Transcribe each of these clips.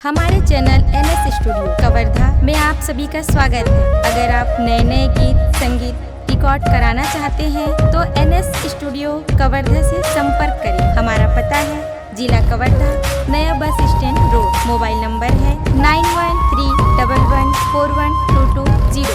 हमारे channel NS studio Kawardha में आप सभी का स्वागत है। अगर आप नए नए गीत संगीत रिकॉर्ड कराना चाहते हैं तो NS स्टूडियो कवर्धा से संपर्क करें। हमारा पता है जिला कवर्धा, नया bus stand road. Mobile number है 9131141220।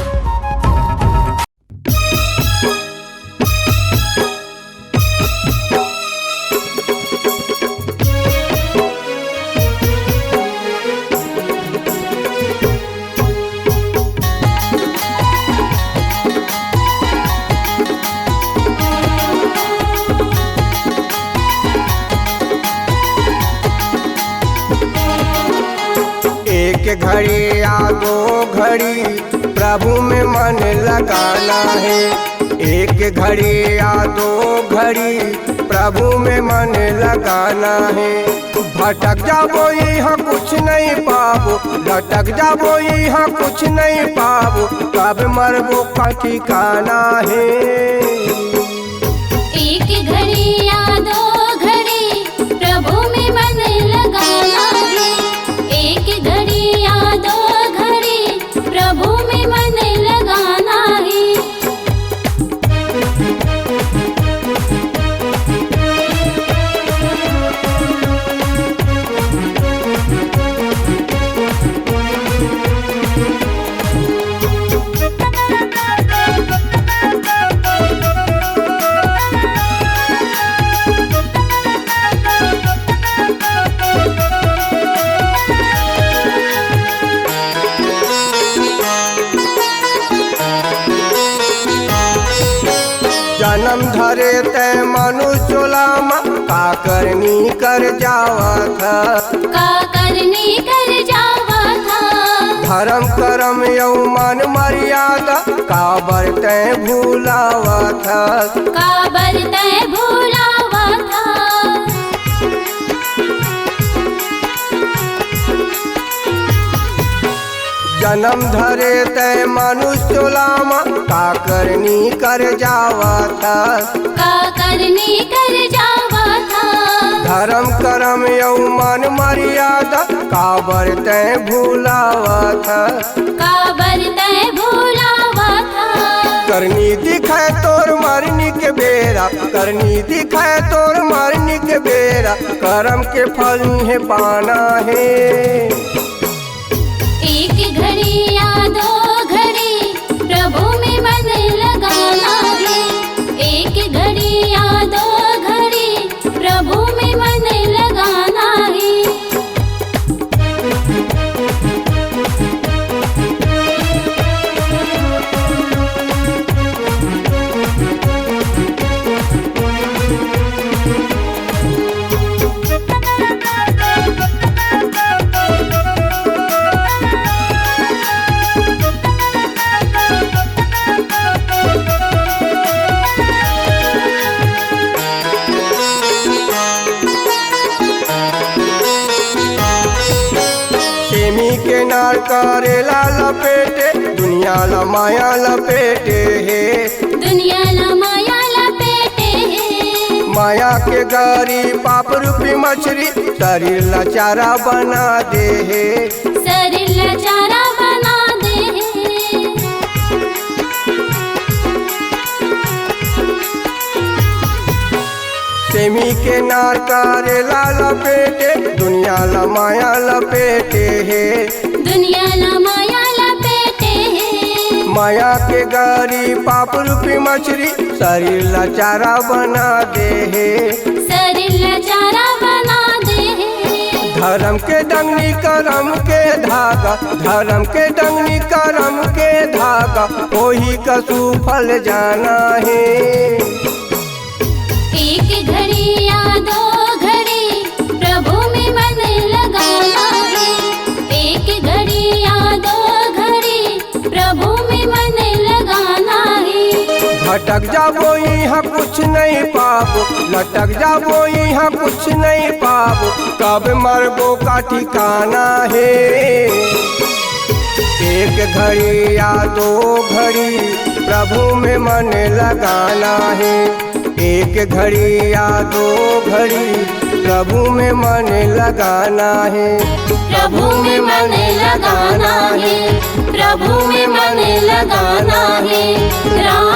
एक घड़ी या दो घड़ी प्रभु में मन लगाना है। एक घड़ी या दो घड़ी प्रभु में मन लगाना है। भटक जाबो यहाँ कुछ नहीं पाबो, लटक जाबो यहाँ कुछ नहीं पाबो, कब मरबो का ठिकाना है। एक घड़ी या दो घड़ी प्रभु में मन लगाना है। एक घड़ी या दो घड़ी प्रभु में मन लगाना है। जन्म धरे तय मनुष्य लामा का करनी कर जावा था। का करनी कर जावा था। धर्म करम यौमान मर्यादा का बरते भूलावा था। का बरते भूलावा था। जन्म धरे तय मनुष्य लामा का करनी कर जावा था। का करनी कर जावा था। धर्म करम यौमान मर्यादा का बरते भूलावा था। का बरते भूलावा था। करनी दिखाए तोर मरनी के बेरा, करनी दिखाए तोर मरनी के बेरा, करम के फल है पाना है। एक घड़ी या दो घड़ी प्रभु में मन लगाना है। एक घड़ी या दो घड़ी प्रभु में मन लगाना है। के नार करेला लपेटे दुनिया ला माया लपेटे है। दुनिया ला माया लपेटे है। माया के गारी पाप रूपी मछली शरीर लाचारा बना दे है। शरीर लाचारा बना दे है। सेमी के नार करेला लपेटे दुनिया ला माया लपेटे है। दुनिया ला माया लपेटे है। माया के गारी पाप रूपी मछली शरीर लाचारा बना दे है। शरीर लाचारा बना दे है। धर्म के डंगनी करम के धागा, धर्म के डंगनी करम के धागा, वही कसू फल जाना है। एक घड़ी या दो घड़ी प्रभु में मन लगाना है। एक घड़ी या दो घड़ी प्रभु में मन लगाना है। भटक जाबो यहाँ कुछ नहीं पाबो, लटक जाबो यहाँ कुछ नहीं पाबो, कब मरबो का ठिकाना है। एक घड़ी या दो घड़ी प्रभु में मन लगाना है। एक घड़ी या दो घड़ी प्रभु में मन लगाना है। प्रभु में लगाना है, प्रभु में मन लगाना है। राम